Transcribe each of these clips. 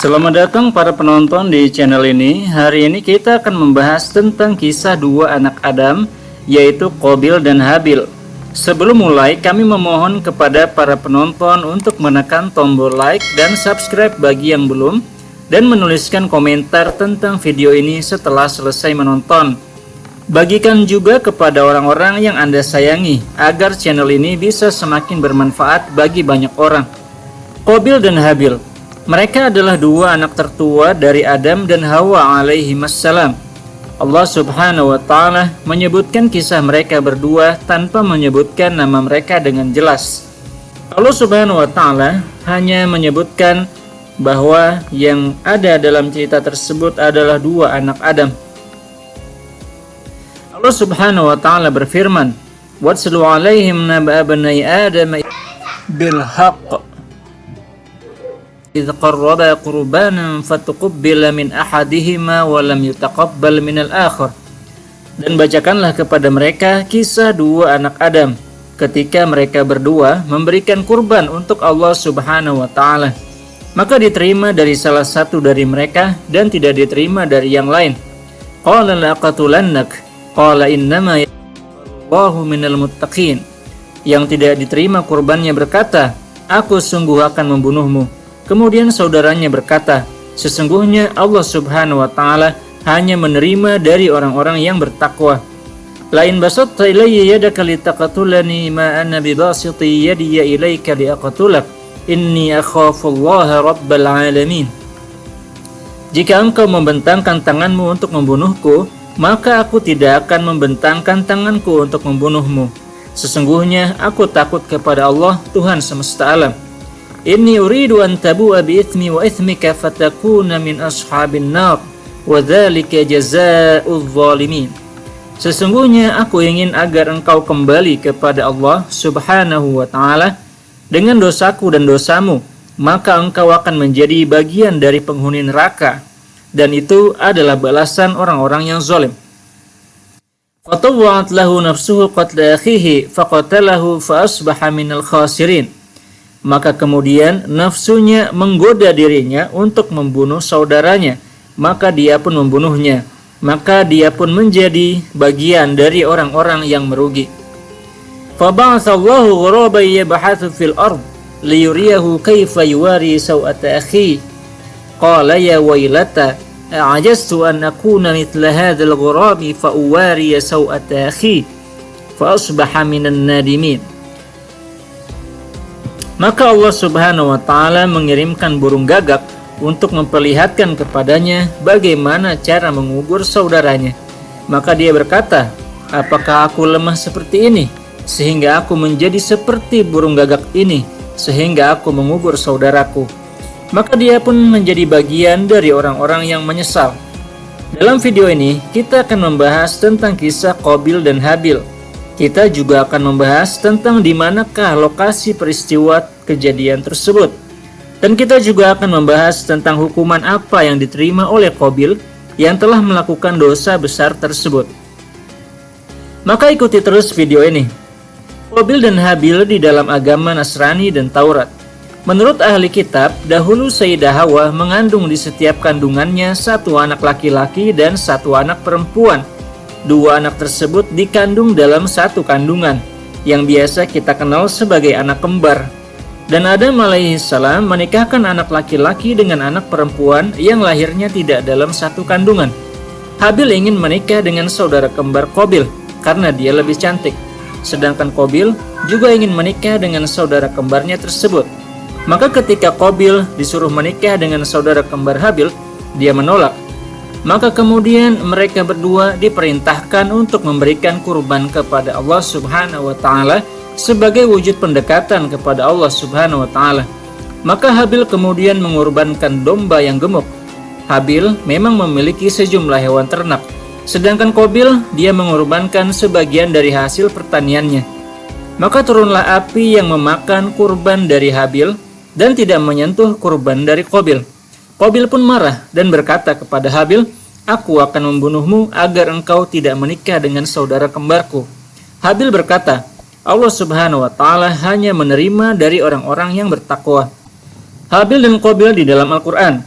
Selamat datang para penonton di channel ini. Hari ini kita akan membahas tentang kisah dua anak Adam, yaitu Qabil dan Habil. Sebelum mulai, kami memohon kepada para penonton untuk menekan tombol like dan subscribe bagi yang belum, dan menuliskan komentar tentang video ini setelah selesai menonton. Bagikan juga kepada orang-orang yang Anda sayangi, agar channel ini bisa semakin bermanfaat bagi banyak orang. Qabil dan Habil, mereka adalah dua anak tertua dari Adam dan Hawa alaihimassalam. Allah subhanahu wa ta'ala menyebutkan kisah mereka berdua tanpa menyebutkan nama mereka dengan jelas. Allah subhanahu wa ta'ala hanya menyebutkan bahwa yang ada dalam cerita tersebut adalah dua anak Adam. Allah subhanahu wa ta'ala berfirman, "Watslu alaihim naba'a bani Adam bil haqq إذ قربا قربانا فتقبل من أحدهما ولم يتقبل من الآخر." Dan bacakanlah kepada mereka kisah dua anak Adam ketika mereka berdua memberikan kurban untuk Allah subhanahu wa ta'ala, maka diterima dari salah satu dari mereka dan tidak diterima dari yang lain. Qala laqatulannak qala innama Allahu minal muttaqin. Yang tidak diterima kurbannya berkata, "Aku sungguh akan membunuhmu." Kemudian saudaranya berkata, "Sesungguhnya Allah subhanahu wa ta'ala hanya menerima dari orang-orang yang bertakwa." "Lain basatta ilayya yadaka litaqatulani ma anna bibasiti yadiya ilayka liaqatulak inni akhafullaha rabbal alamin." Jika engkau membentangkan tanganmu untuk membunuhku, maka aku tidak akan membentangkan tanganku untuk membunuhmu. Sesungguhnya aku takut kepada Allah, Tuhan semesta alam. Inni uridu an tabu'a bi ithmi wa ithmika fatakuna min ashabin nar wa dzalika jazaa'udz zalimin. Sesungguhnya aku ingin agar engkau kembali kepada Allah subhanahu wa ta'ala dengan dosaku dan dosamu, maka engkau akan menjadi bagian dari penghuni neraka, dan itu adalah balasan orang-orang yang zalim. Fatawwa'at lahu nafsuhu qatla akhihi faqatalahu fa asbaha minal khasirin. Maka kemudian nafsunya menggoda dirinya untuk membunuh saudaranya, maka dia pun membunuhnya, maka dia pun menjadi bagian dari orang-orang yang merugi. Faba'atsallahu ghuraban yabhathu fil ard liyuriyahu kaifa yuwari sawata akhi qala ya wailata a'jaztu an akuna mithla hadzal ghurabi fa uwari sawata akhi fa asbaha minan nadimin. Maka Allah subhanahu wa ta'ala mengirimkan burung gagak untuk memperlihatkan kepadanya bagaimana cara mengubur saudaranya. Maka dia berkata, "Apakah aku lemah seperti ini, sehingga aku menjadi seperti burung gagak ini, sehingga aku mengubur saudaraku?" Maka dia pun menjadi bagian dari orang-orang yang menyesal. Dalam video ini, kita akan membahas tentang kisah Qabil dan Habil. Kita juga akan membahas tentang di manakah lokasi peristiwa kejadian tersebut. Dan kita juga akan membahas tentang hukuman apa yang diterima oleh Qabil yang telah melakukan dosa besar tersebut. Maka ikuti terus video ini. Qabil dan Habil di dalam agama Nasrani dan Taurat. Menurut ahli kitab, dahulu Sayyidah Hawa mengandung di setiap kandungannya satu anak laki-laki dan satu anak perempuan. Dua anak tersebut dikandung dalam satu kandungan, yang biasa kita kenal sebagai anak kembar. Dan Adam alaihissalam menikahkan anak laki-laki dengan anak perempuan yang lahirnya tidak dalam satu kandungan. Habil ingin menikah dengan saudara kembar Qabil karena dia lebih cantik. Sedangkan Qabil juga ingin menikah dengan saudara kembarnya tersebut. Maka ketika Qabil disuruh menikah dengan saudara kembar Habil, dia menolak. Maka kemudian mereka berdua diperintahkan untuk memberikan kurban kepada Allah subhanahu wa ta'ala sebagai wujud pendekatan kepada Allah subhanahu wa ta'ala. Maka Habil kemudian mengorbankan domba yang gemuk. Habil memang memiliki sejumlah hewan ternak, sedangkan Qabil dia mengorbankan sebagian dari hasil pertaniannya. Maka turunlah api yang memakan kurban dari Habil dan tidak menyentuh kurban dari Qabil. Qabil pun marah dan berkata kepada Habil, "Aku akan membunuhmu agar engkau tidak menikah dengan saudara kembarku." Habil berkata, Allah subhanahu wa ta'ala hanya menerima dari orang-orang yang bertakwa. Habil dan Qabil di dalam Al-Quran.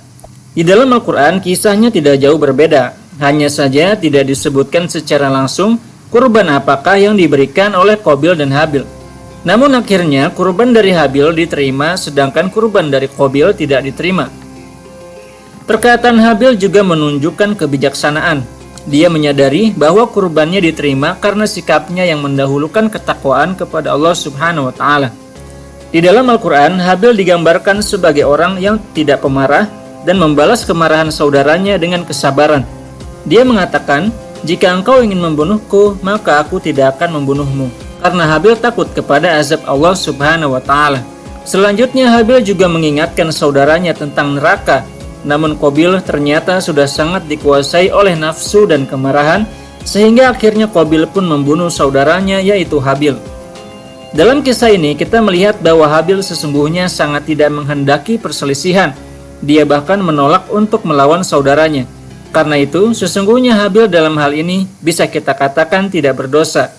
Di dalam Al-Quran kisahnya tidak jauh berbeda, hanya saja tidak disebutkan secara langsung kurban apakah yang diberikan oleh Qabil dan Habil. Namun akhirnya kurban dari Habil diterima sedangkan kurban dari Qabil tidak diterima. Perkataan Habil juga menunjukkan kebijaksanaan. Dia menyadari bahwa kurbannya diterima karena sikapnya yang mendahulukan ketakwaan kepada Allah Subhanahu wa Ta'ala. Di dalam Al-Quran, Habil digambarkan sebagai orang yang tidak pemarah dan membalas kemarahan saudaranya dengan kesabaran. Dia mengatakan, "Jika engkau ingin membunuhku, maka aku tidak akan membunuhmu." Karena Habil takut kepada azab Allah Subhanahu wa Ta'ala. Selanjutnya Habil juga mengingatkan saudaranya tentang neraka. Namun Qabil ternyata sudah sangat dikuasai oleh nafsu dan kemarahan, sehingga akhirnya Qabil pun membunuh saudaranya yaitu Habil. Dalam kisah ini kita melihat bahwa Habil sesungguhnya sangat tidak menghendaki perselisihan. Dia bahkan menolak untuk melawan saudaranya. Karena itu, sesungguhnya Habil dalam hal ini bisa kita katakan tidak berdosa.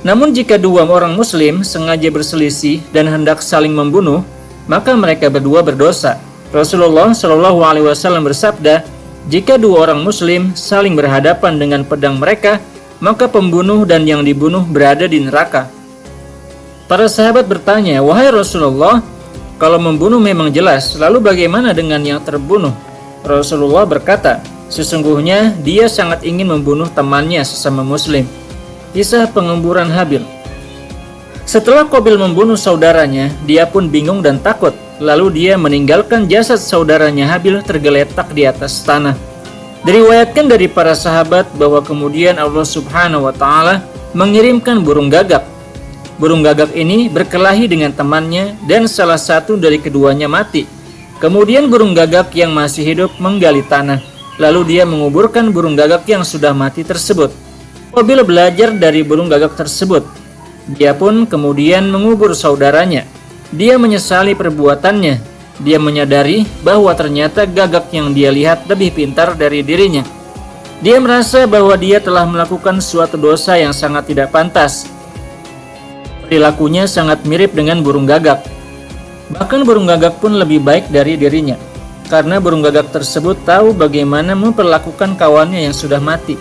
Namun jika dua orang muslim sengaja berselisih dan hendak saling membunuh, maka mereka berdua berdosa. Rasulullah Shallallahu Alaihi Wasallam bersabda, "Jika dua orang muslim saling berhadapan dengan pedang mereka, maka pembunuh dan yang dibunuh berada di neraka." Para sahabat bertanya, "Wahai Rasulullah, kalau membunuh memang jelas, lalu bagaimana dengan yang terbunuh?" Rasulullah berkata, "Sesungguhnya dia sangat ingin membunuh temannya sesama muslim." Kisah pengemburan Habil. Setelah Qabil membunuh saudaranya, dia pun bingung dan takut. Lalu dia meninggalkan jasad saudaranya Habil tergeletak di atas tanah. Diriwayatkan dari para sahabat bahwa kemudian Allah Subhanahu wa Ta'ala mengirimkan burung gagak. Burung gagak ini berkelahi dengan temannya dan salah satu dari keduanya mati. Kemudian burung gagak yang masih hidup menggali tanah. Lalu dia menguburkan burung gagak yang sudah mati tersebut. Qabil belajar dari burung gagak tersebut. Dia pun kemudian mengubur saudaranya. Dia menyesali perbuatannya. Dia menyadari bahwa ternyata gagak yang dia lihat lebih pintar dari dirinya. Dia merasa bahwa dia telah melakukan suatu dosa yang sangat tidak pantas. Perilakunya sangat mirip dengan burung gagak. Bahkan burung gagak pun lebih baik dari dirinya, karena burung gagak tersebut tahu bagaimana memperlakukan kawannya yang sudah mati.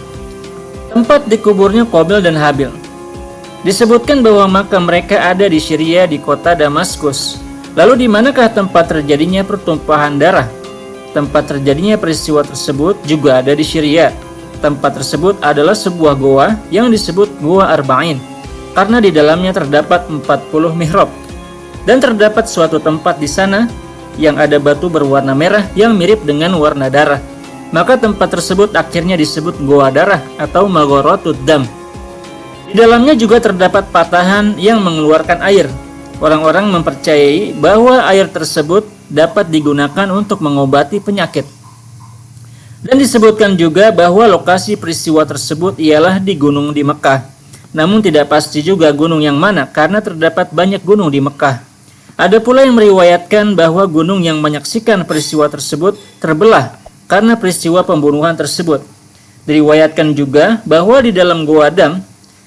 Tempat dikuburnya Qabil dan Habil. Disebutkan bahwa makam mereka ada di Syria di kota Damaskus. Lalu di manakah tempat terjadinya pertumpahan darah? Tempat terjadinya peristiwa tersebut juga ada di Syria. Tempat tersebut adalah sebuah goa yang disebut Goa Arba'in, karena di dalamnya terdapat 40 mihrab. Dan terdapat suatu tempat di sana yang ada batu berwarna merah yang mirip dengan warna darah. Maka tempat tersebut akhirnya disebut Goa Darah atau Magharatud Dam. Di dalamnya juga terdapat patahan yang mengeluarkan air. Orang-orang mempercayai bahwa air tersebut dapat digunakan untuk mengobati penyakit. Dan disebutkan juga bahwa lokasi peristiwa tersebut ialah di gunung di Mekah. Namun tidak pasti juga gunung yang mana karena terdapat banyak gunung di Mekah. Ada pula yang meriwayatkan bahwa gunung yang menyaksikan peristiwa tersebut terbelah karena peristiwa pembunuhan tersebut. Diriwayatkan juga bahwa di dalam Goa Dam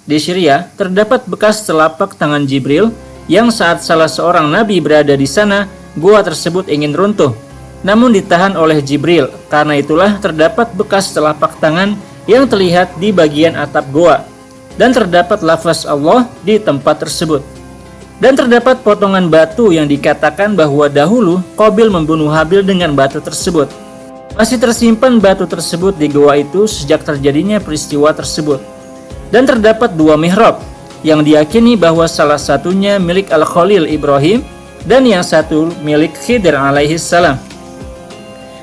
di Syria terdapat bekas telapak tangan Jibril yang saat salah seorang nabi berada di sana, gua tersebut ingin runtuh, namun ditahan oleh Jibril. Karena itulah terdapat bekas telapak tangan yang terlihat di bagian atap gua, dan terdapat lafaz Allah di tempat tersebut. Dan terdapat potongan batu yang dikatakan bahwa dahulu Qabil membunuh Habil dengan batu tersebut. Masih tersimpan batu tersebut di gua itu sejak terjadinya peristiwa tersebut. Dan terdapat dua mihrab yang diyakini bahwa salah satunya milik Al-Khalil Ibrahim dan yang satu milik Khidir alaihi salam.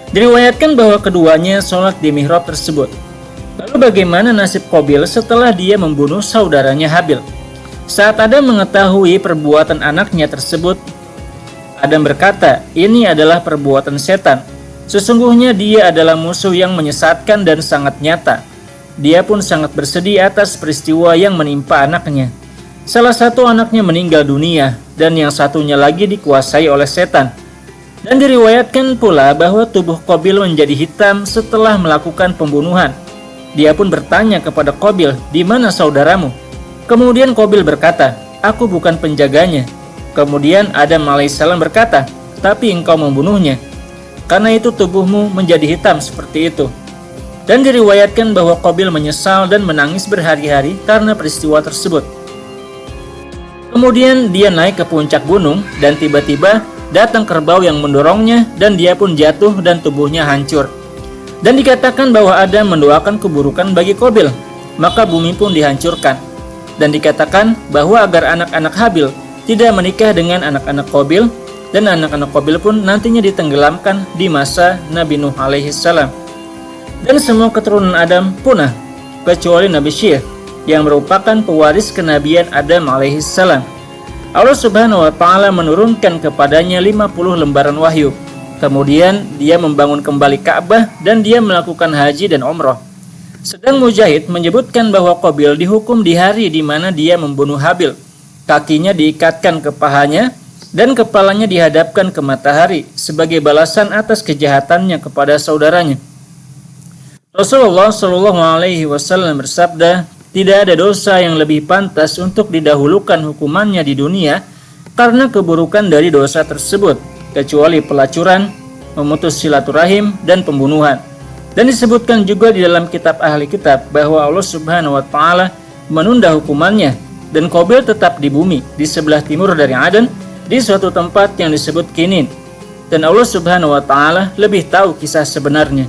Diriwayatkan bahwa keduanya sholat di mihrab tersebut. Lalu bagaimana nasib Qabil setelah dia membunuh saudaranya Habil? Saat Adam mengetahui perbuatan anaknya tersebut, Adam berkata, "Ini adalah perbuatan setan. Sesungguhnya dia adalah musuh yang menyesatkan dan sangat nyata." Dia pun sangat bersedih atas peristiwa yang menimpa anaknya. Salah satu anaknya meninggal dunia dan yang satunya lagi dikuasai oleh setan. Dan diriwayatkan pula bahwa tubuh Qabil menjadi hitam setelah melakukan pembunuhan. Dia pun bertanya kepada Qabil, "Di mana saudaramu?" Kemudian Qabil berkata, "Aku bukan penjaganya." Kemudian Adam alaihissalam berkata, "Tapi engkau membunuhnya." karena itu tubuhmu menjadi hitam seperti itu. Dan diriwayatkan bahwa Qabil menyesal dan menangis berhari-hari karena peristiwa tersebut. Kemudian dia naik ke puncak gunung dan tiba-tiba datang kerbau yang mendorongnya dan dia pun jatuh dan tubuhnya hancur. Dan dikatakan bahwa Adam mendoakan keburukan bagi Qabil, maka bumi pun dihancurkan. Dan dikatakan bahwa agar anak-anak Habil tidak menikah dengan anak-anak Qabil, dan anak-anak Qabil pun nantinya ditenggelamkan di masa Nabi Nuh alaihissalam. Dan semua keturunan Adam punah, kecuali Nabi Syekh, yang merupakan pewaris kenabian Adam alaihissalam. Allah subhanahu wa ta'ala menurunkan kepadanya 50 lembaran wahyu. Kemudian dia membangun kembali Ka'bah dan dia melakukan haji dan umrah. Sedang Mujahid menyebutkan bahwa Qabil dihukum di hari di mana dia membunuh Habil. Kakinya diikatkan ke pahanya dan kepalanya dihadapkan ke matahari sebagai balasan atas kejahatannya kepada saudaranya. Rasulullah Shallallahu Alaihi Wasallam bersabda, tidak ada dosa yang lebih pantas untuk didahulukan hukumannya di dunia karena keburukan dari dosa tersebut, kecuali pelacuran, memutus silaturahim, dan pembunuhan. Dan disebutkan juga di dalam kitab ahli kitab bahwa Allah Subhanahu wa Ta'ala menunda hukumannya, dan Qabil tetap di bumi di sebelah timur dari Aden di suatu tempat yang disebut Kinin. Dan Allah Subhanahu wa Ta'ala lebih tahu kisah sebenarnya.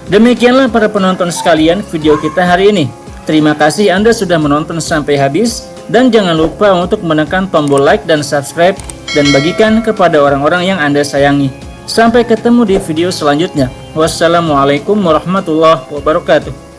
Demikianlah para penonton sekalian video kita hari ini. Terima kasih Anda sudah menonton sampai habis, dan jangan lupa untuk menekan tombol like dan subscribe dan bagikan kepada orang-orang yang Anda sayangi. Sampai ketemu di video selanjutnya. Wassalamualaikum warahmatullahi wabarakatuh.